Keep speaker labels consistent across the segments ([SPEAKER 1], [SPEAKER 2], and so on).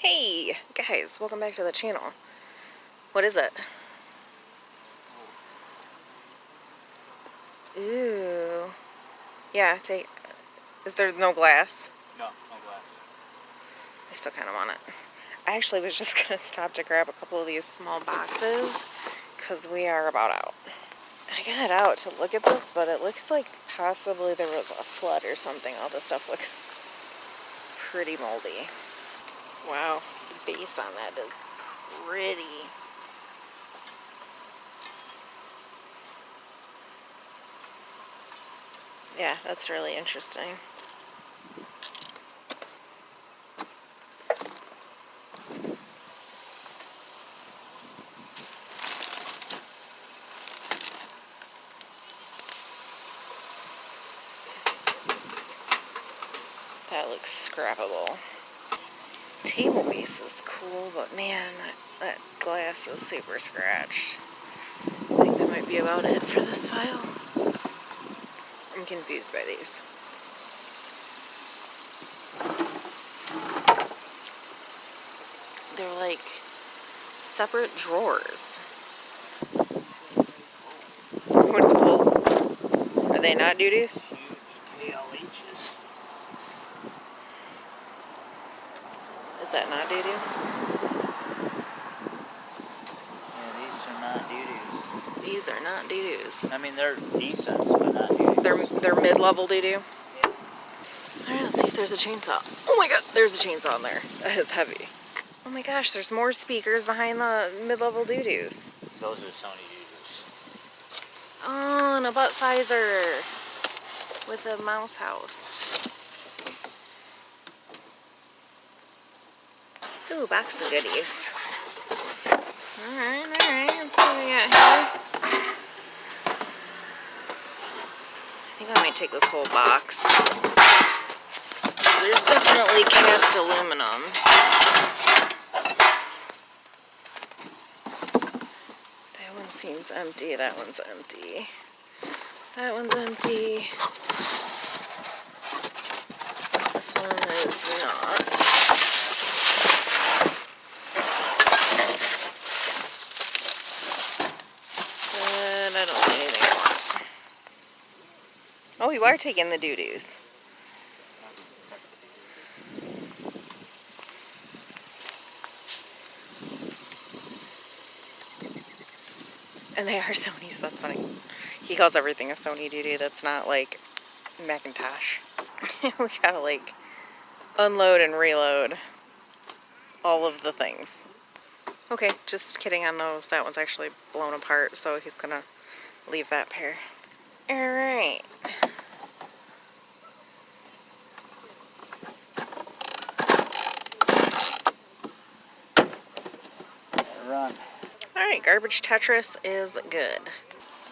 [SPEAKER 1] Hey guys, welcome back to the channel. What is it? Ooh. Yeah, take. Is there no glass?
[SPEAKER 2] No, no glass.
[SPEAKER 1] I still kind of want it. I actually was just gonna stop to grab a couple of these small boxes because we are about out. I got out to look at this, but it looks like possibly there was a flood or something. All this stuff looks pretty moldy. Wow, the base on that is pretty. Yeah, that's really interesting. That looks scrappable. Table base is cool, but man, that glass is super scratched. I think that might be about it for this file. I'm confused by these. They're like separate drawers. What's wool? Are they not doo-doos?
[SPEAKER 2] Huge KLHs.
[SPEAKER 1] Is that not doo-doo?
[SPEAKER 2] Yeah, these are not doo-doos.
[SPEAKER 1] These are not doo-doos.
[SPEAKER 2] I mean, they're decent, but not doo-doos.
[SPEAKER 1] They're mid-level doo-doo?
[SPEAKER 2] Yeah.
[SPEAKER 1] Alright, let's see if there's a chainsaw. Oh my god, there's a chainsaw in there. That is heavy. Oh my gosh, there's more speakers behind the mid-level doo-doos.
[SPEAKER 2] Those are Sony doo-doos.
[SPEAKER 1] Oh, and a butt sizer with a mouse house. Ooh, box of goodies. Alright, let's see what we got here. I think I might take this whole box. There's definitely cast aluminum. That one seems empty, that one's empty. That one's empty. This one is not. But I don't see anything I want. Oh, you are taking the doo-doos. And they are Sony's, that's funny. He calls everything a Sony doo-doo that's not like Macintosh. We gotta like unload and reload all of the things. Okay, just kidding on those. That one's actually blown apart, so he's gonna leave that pair. Alright.
[SPEAKER 2] Run.
[SPEAKER 1] Alright, garbage Tetris is good.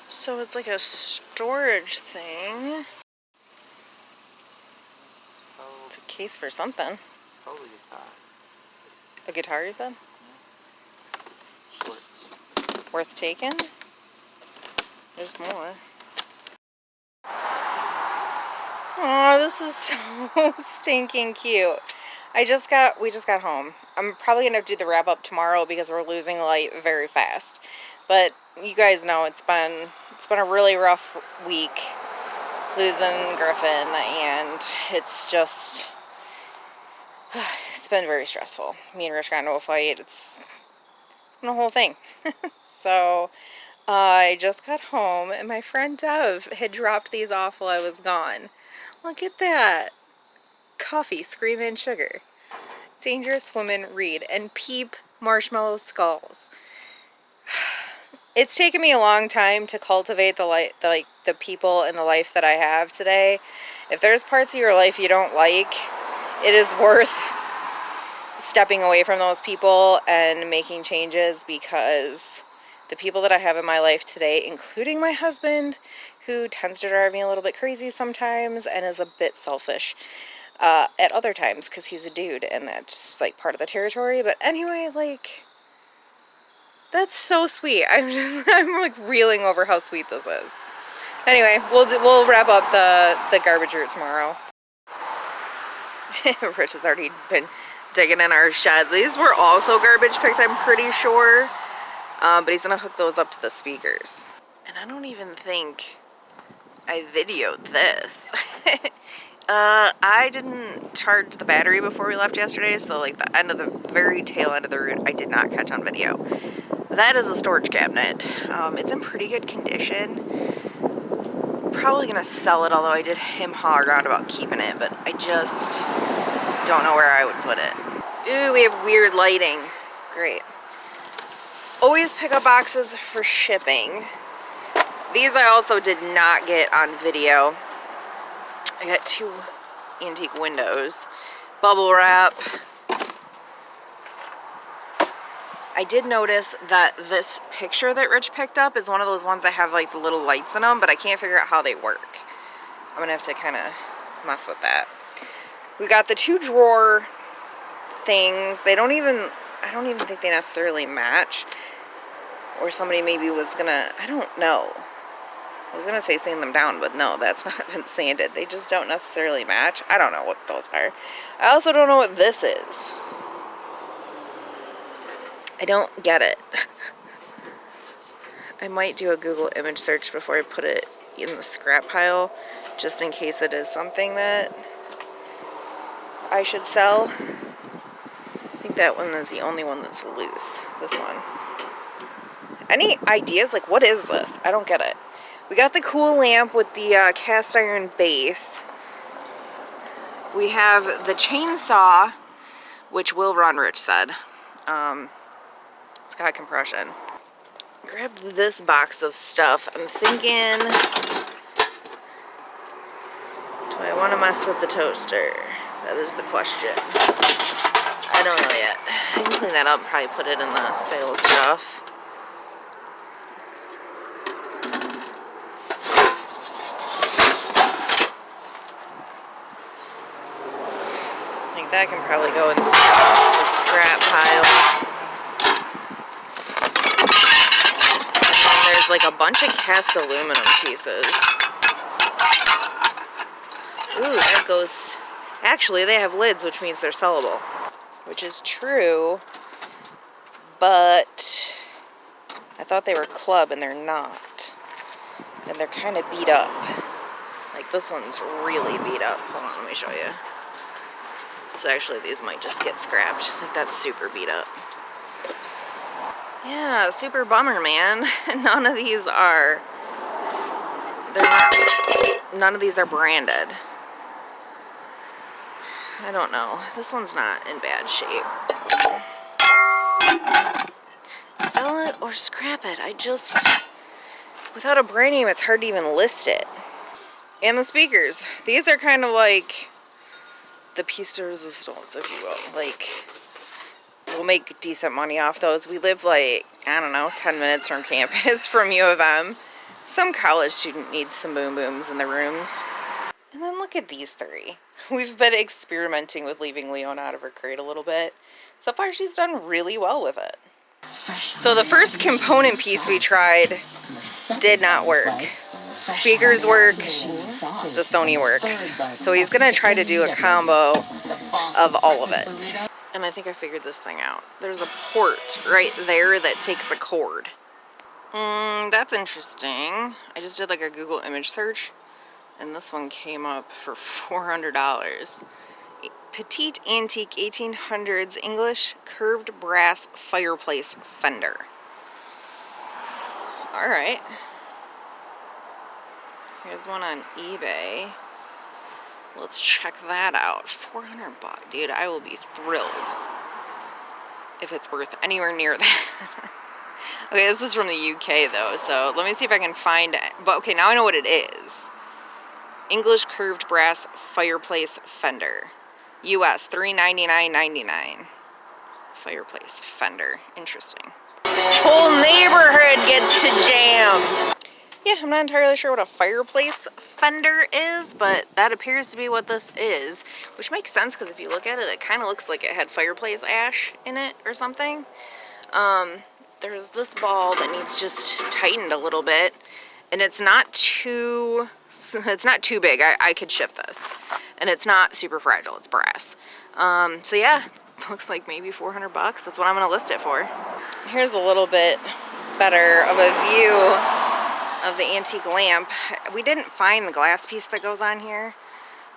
[SPEAKER 1] So it's like a storage thing. It's a case for something.
[SPEAKER 2] Probably guitar.
[SPEAKER 1] A guitar, you said?
[SPEAKER 2] Sorts.
[SPEAKER 1] Worth taking? There's more. Oh, this is so stinking cute. We just got home. I'm probably gonna do the wrap up tomorrow because we're losing light very fast. But you guys know it's been a really rough week losing Griffin, and it's been very stressful. Me and Rich got into a fight. It's been a whole thing. So I just got home and my friend Dev had dropped these off while I was gone. Look at that. Coffee, Screamin' Sugar. Dangerous Woman Read, and Peep Marshmallow Skulls. It's taken me a long time to cultivate the people in the life that I have today. If there's parts of your life you don't like, it is worth stepping away from those people and making changes, because the people that I have in my life today, including my husband, who tends to drive me a little bit crazy sometimes and is a bit selfish at other times because he's a dude and that's just like part of the territory. But anyway, like, that's so sweet. I'm like reeling over how sweet this is. Anyway, we'll wrap up the garbage route tomorrow. Rich has already been digging in our shed. These were also garbage picked, I'm pretty sure. But he's gonna hook those up to the speakers. And I don't even think I videoed this. I didn't charge the battery before we left yesterday, so like the end of the very tail end of the route I did not catch on video. That is a storage cabinet. It's in pretty good condition. Probably gonna sell it, although I did him haw around about keeping it, but I just don't know where I would put it. Ooh, we have weird lighting. Great. Always pick up boxes for shipping. These I also did not get on video. I got 2 antique windows. Bubble wrap. I did notice that this picture that Rich picked up is one of those ones that have like the little lights in them, but I can't figure out how they work. I'm gonna have to kind of mess with that. We got the 2 drawer things. I don't even think they necessarily match. Or somebody maybe was gonna, I don't know. I was gonna say sand them down, but no, that's not been sanded. They just don't necessarily match. I don't know what those are. I also don't know what this is. I don't get it. I might do a Google image search before I put it in the scrap pile, just in case it is something that I should sell. I think that one is the only one that's loose, this one. Any ideas? Like, what is this? I don't get it. We got the cool lamp with the cast iron base. We have the chainsaw, which will run, Rich said. It's got compression. Grabbed this box of stuff. I'm thinking, do I want to mess with the toaster? That is the question. I don't know yet. I can clean that up, probably put it in the sales stuff. That can probably go in the scrap pile. And there's like a bunch of cast aluminum pieces. Ooh, that goes... Actually, they have lids, which means they're sellable. Which is true, but I thought they were club and they're not. And they're kind of beat up. Like this one's really beat up. Hold on, let me show you. So actually these might just get scrapped. Like that's super beat up. Yeah, super bummer, man. None of these are, none of these are branded. I don't know. This one's not in bad shape. Sell it or scrap it. I just, without a brand name, it's hard to even list it. And the speakers. These are kind of like the piece de resistance, if you will. Like, we'll make decent money off those. We live like, I don't know, 10 minutes from campus from U of M. Some college student needs some boom booms in the rooms. And then look at these 3. We've been experimenting with leaving Leona out of her crate a little bit. So far she's done really well with it. So the first component piece we tried did not work. Speakers work, the Sony works. So he's gonna try to do a combo of all of it. And I think I figured this thing out. There's a port right there that takes a cord. That's interesting. I just did like a Google image search and this one came up for $400. Petite antique 1800s English curved brass fireplace fender. All right. Here's one on eBay. Let's check that out. 400 bucks. Dude, I will be thrilled if it's worth anywhere near that. Okay, this is from the UK though, so let me see if I can find it. But okay, now I know what it is. English curved brass fireplace fender. US $399.99. Fireplace fender. Interesting. Whole neighborhood gets to jam. Yeah, I'm not entirely sure what a fireplace fender is, but that appears to be what this is, which makes sense because if you look at it, it kind of looks like it had fireplace ash in it or something. There's this ball that needs just tightened a little bit, and it's not too big. I could ship this, and it's not super fragile. It's brass. So yeah, looks like maybe 400 bucks. That's what I'm gonna list it for. Here's a little bit better of a view of the antique lamp. We didn't find the glass piece that goes on here,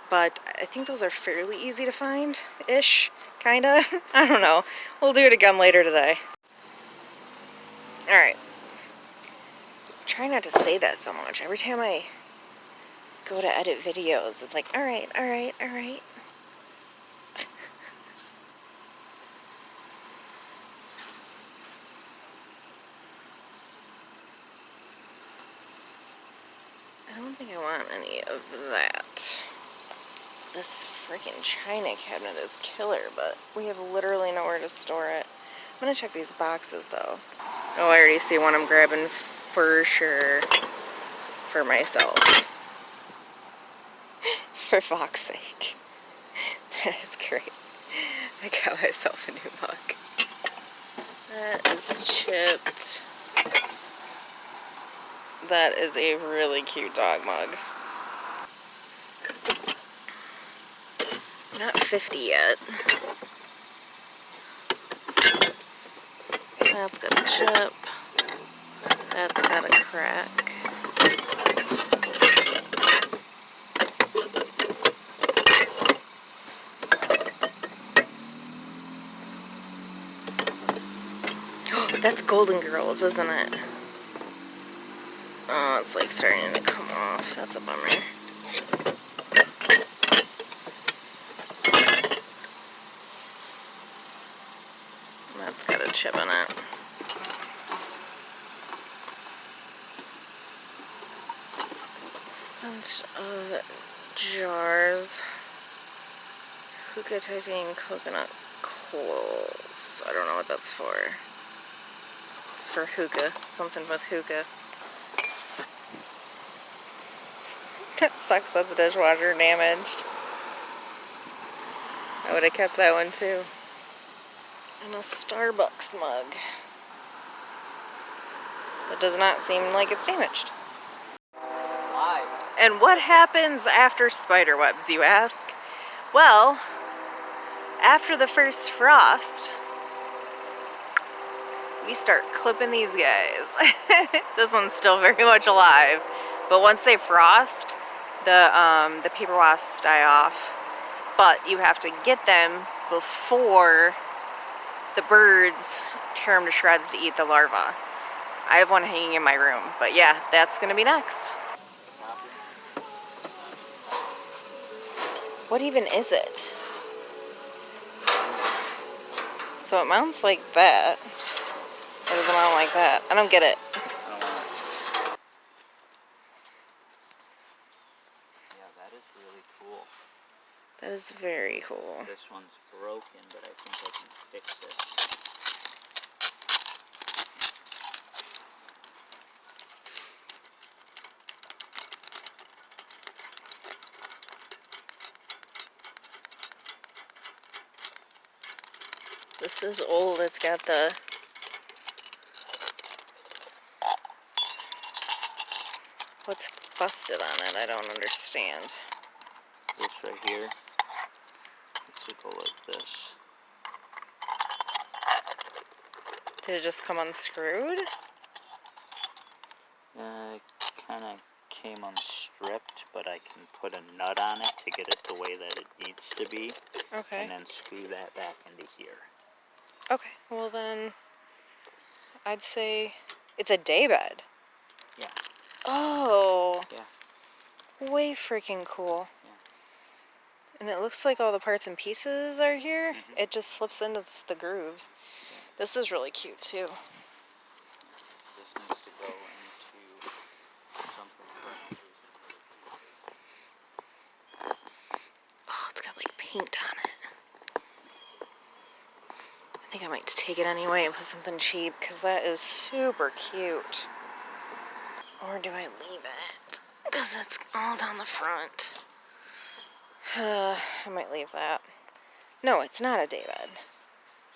[SPEAKER 1] but I think those are fairly easy to find-ish, kinda. I don't know. We'll do it again later today. Alright. Try not to say that so much. Every time I go to edit videos, it's like, alright, alright, alright. I don't think I want any of that. This freaking china cabinet is killer, but we have literally nowhere to store it. I'm gonna check these boxes though. Oh, I already see one I'm grabbing for sure for myself. For fuck's sake. That is great. I got myself a new mug. That is chipped. That is a really cute dog mug. Not 50 yet. That's got a chip. That's got a crack. Oh, that's Golden Girls, isn't it? Oh, it's like starting to come off. That's a bummer. That's got a chip in it. Bunch of jars. Hookah titanium coconut coals. I don't know what that's for. It's for hookah. Something with hookah. That sucks, that's dishwasher damaged. I would have kept that one too. And a Starbucks mug. That does not seem like it's damaged.
[SPEAKER 2] Live.
[SPEAKER 1] And what happens after spider webs, you ask? Well, after the first frost, we start clipping these guys. This one's still very much alive, but once they frost, the paper wasps die off. But you have to get them before the birds tear them to shreds to eat the larvae. I have one hanging in my room, but yeah, that's gonna be next. What even is it? So it mounts like that. Or does it mount like that? I don't get it.
[SPEAKER 2] Yeah, that is really cool.
[SPEAKER 1] That is very cool.
[SPEAKER 2] This one's broken, but I think I can fix it.
[SPEAKER 1] This is old. It's got the... What's busted on it? I don't understand.
[SPEAKER 2] This right here. It go like this.
[SPEAKER 1] Did it just come unscrewed?
[SPEAKER 2] It kind of came unstripped, but I can put a nut on it to get it the way that it needs to be.
[SPEAKER 1] Okay.
[SPEAKER 2] And then screw that back into here.
[SPEAKER 1] Okay, well then, I'd say it's a daybed.
[SPEAKER 2] Yeah.
[SPEAKER 1] Oh.
[SPEAKER 2] Yeah.
[SPEAKER 1] Way freaking cool.
[SPEAKER 2] Yeah.
[SPEAKER 1] And it looks like all the parts and pieces are here.
[SPEAKER 2] Mm-hmm.
[SPEAKER 1] It just slips into the grooves.
[SPEAKER 2] Yeah.
[SPEAKER 1] This is really cute too.
[SPEAKER 2] This needs to go into something permanent.
[SPEAKER 1] Oh, it's got like paint on it. I think I might take it anyway and put something cheap because that is super cute. Or do I leave it? Because it's all down the front. I might leave that. No, it's not a daybed.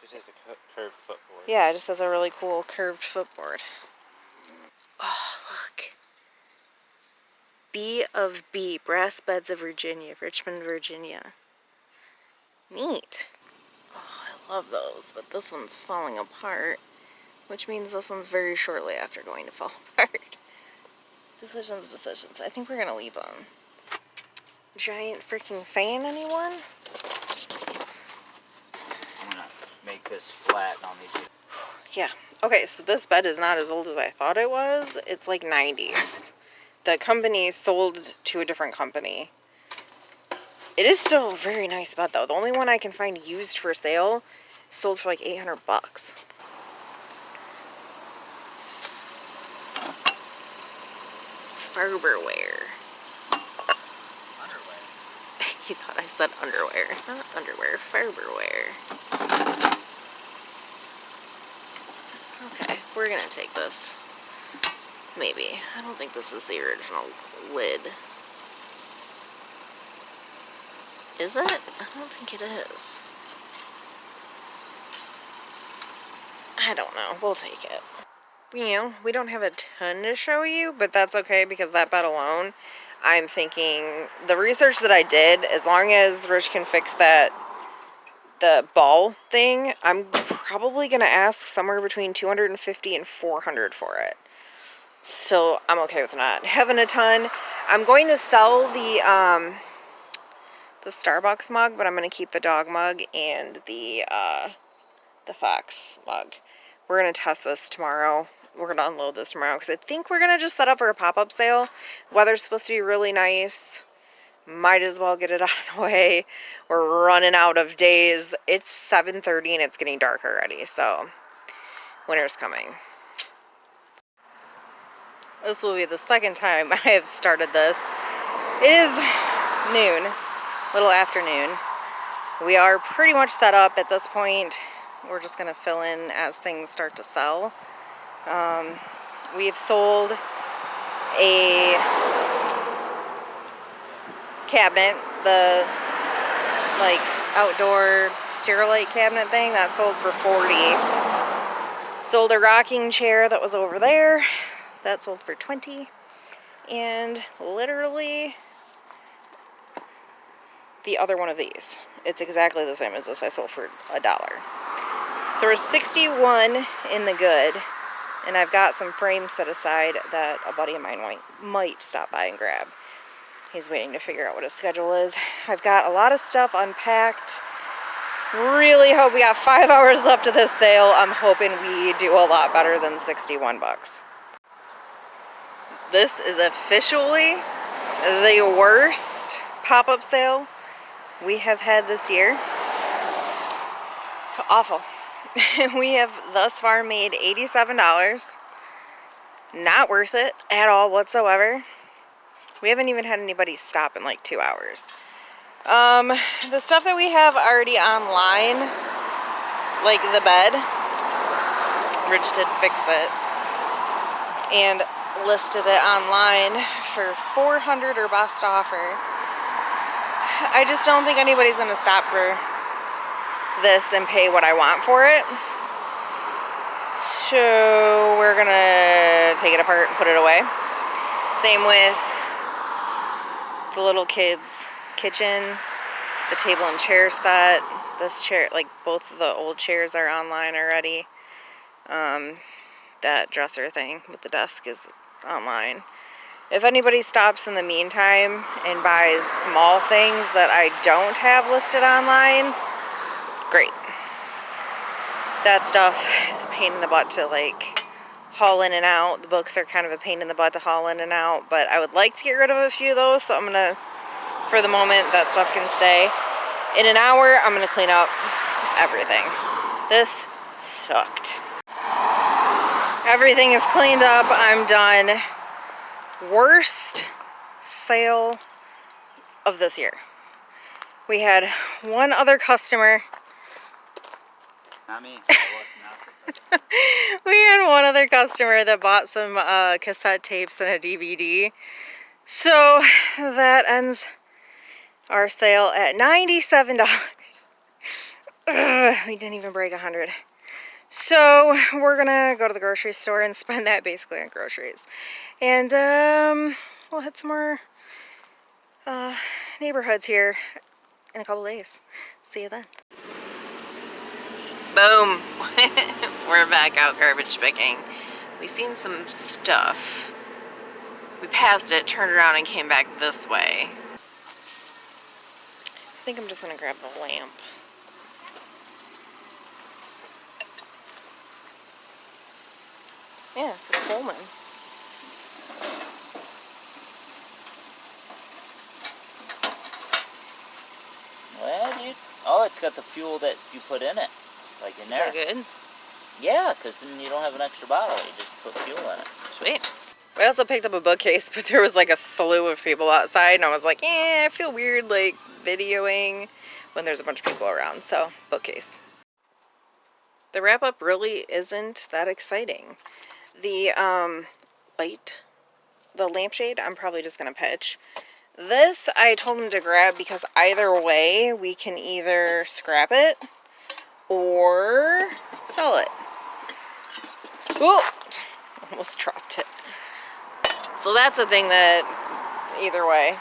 [SPEAKER 2] Just has a curved footboard.
[SPEAKER 1] Yeah, it just has a really cool curved footboard. Oh, look. B of B, Brass Beds of Virginia, Richmond, Virginia. Neat. Oh, I Love those, but this one's falling apart, which means this one's very shortly after going to fall apart. Decisions, decisions. I think we're gonna leave them. Giant freaking fan, anyone?
[SPEAKER 2] I'm gonna make this flat and I'll need you.
[SPEAKER 1] Yeah. Okay, so this bed is not as old as I thought it was. It's like 90s. The company sold to a different company. It is still a very nice bed though. The only one I can find used for sale sold for like 800 bucks. Farberware.
[SPEAKER 2] Underwear.
[SPEAKER 1] You thought I said underwear. Not underwear, Farberware. Okay, we're gonna take this. Maybe. I don't think this is the original lid. Is it? I don't think it is. I don't know. We'll take it. You know, we don't have a ton to show you, but that's okay because that bed alone, I'm thinking the research that I did, as long as Rich can fix that, the ball thing, I'm probably going to ask somewhere between $250 and $400 for it. So I'm okay with not having a ton. I'm going to sell the Starbucks mug, but I'm going to keep the dog mug and the Fox mug. We're going to test this tomorrow. We're going to unload this tomorrow because I think we're going to just set up for a pop-up sale. Weather's supposed to be really nice. Might as well get it out of the way. We're running out of days. It's 7:30 and it's getting dark already, so winter's coming. This will be the second time I have started this. It is noon, little afternoon. We are pretty much set up at this point. We're just going to fill in as things start to sell. We have sold a cabinet, the like outdoor Sterilite cabinet thing that sold for $40. Sold a rocking chair that was over there. That sold for $20. And literally the other one of these. It's exactly the same as this I sold for $1. So we're 61 in the good. And I've got some frames set aside that a buddy of mine might stop by and grab. He's waiting to figure out what his schedule is. I've got a lot of stuff unpacked. Really hope we got 5 hours left of this sale. I'm hoping we do a lot better than 61 bucks. This is officially the worst pop-up sale we have had this year. It's awful. We have thus far made $87. Not worth it at all whatsoever. We haven't even had anybody stop in like 2 hours. The stuff that we have already online, like the bed, Rich did fix it and listed it online for $400 or best offer. I just don't think anybody's gonna stop for this and pay what I want for it. So we're gonna take it apart and put it away. Same with the little kids' kitchen, the table and chair set. This chair, like both of the old chairs are online already. That dresser thing with the desk is online. If anybody stops in the meantime and buys small things that I don't have listed online, great. That stuff is a pain in the butt to like haul in and out. The books are kind of a pain in the butt to haul in and out, but I would like to get rid of a few of those, so I'm gonna, for the moment, that stuff can stay. In an hour, I'm gonna clean up everything. This sucked. Everything is cleaned up. I'm done. Worst sale of this year. We had one other customer.
[SPEAKER 2] Not me.
[SPEAKER 1] We had one other customer that bought some cassette tapes and a DVD. So that ends our sale at $97. We didn't even break 100. So we're gonna go to the grocery store and spend that basically on groceries. And we'll hit some more neighborhoods here in a couple days. See you then. Boom. We're back out garbage picking. We seen some stuff. We passed it, turned around, and came back this way. I think I'm just gonna grab the lamp. Yeah, it's a Coleman.
[SPEAKER 2] Well, dude. Oh, it's got the fuel that you put in it. Like in there.
[SPEAKER 1] Is that good?
[SPEAKER 2] Yeah, because then you don't have an extra bottle. You just put fuel in it.
[SPEAKER 1] Sweet. We also picked up a bookcase, but there was like a slew of people outside, and I was like, I feel weird like videoing when there's a bunch of people around, so bookcase. The wrap-up really isn't that exciting. The light, the lampshade, I'm probably just gonna pitch. This I told him to grab because either way we can either scrap it or sell it. Ooh, almost dropped it. So that's a thing that either way.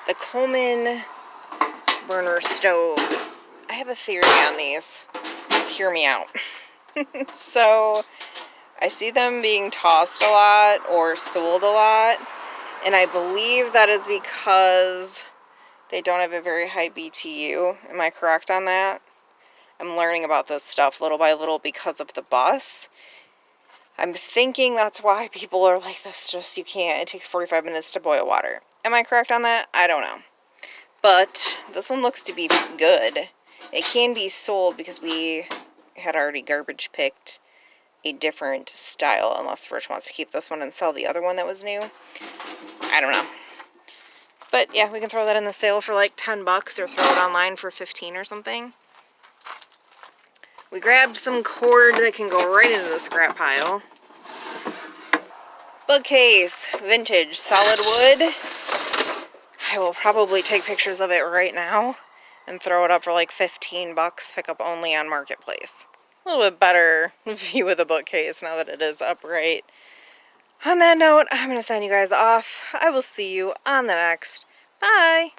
[SPEAKER 1] The Coleman burner stove, I have a theory on these. Hear me out. So I see them being tossed a lot or sold a lot, and I believe that is because they don't have a very high BTU. Am I correct on that? I'm learning about this stuff little by little because of the bus. I'm thinking that's why people are like, this just, you can't, it takes 45 minutes to boil water. Am I correct on that? I don't know. But this one looks to be good. It can be sold because we had already garbage picked a different style, unless Rich wants to keep this one and sell the other one that was new. I don't know. But yeah, we can throw that in the sale for like 10 bucks or throw it online for 15 or something. We grabbed some cord that can go right into the scrap pile. Bookcase, vintage, solid wood. I will probably take pictures of it right now and throw it up for like 15 bucks, pick up only on Marketplace. A little bit better view of the bookcase now that it is upright. On that note, I'm going to sign you guys off. I will see you on the next. Bye!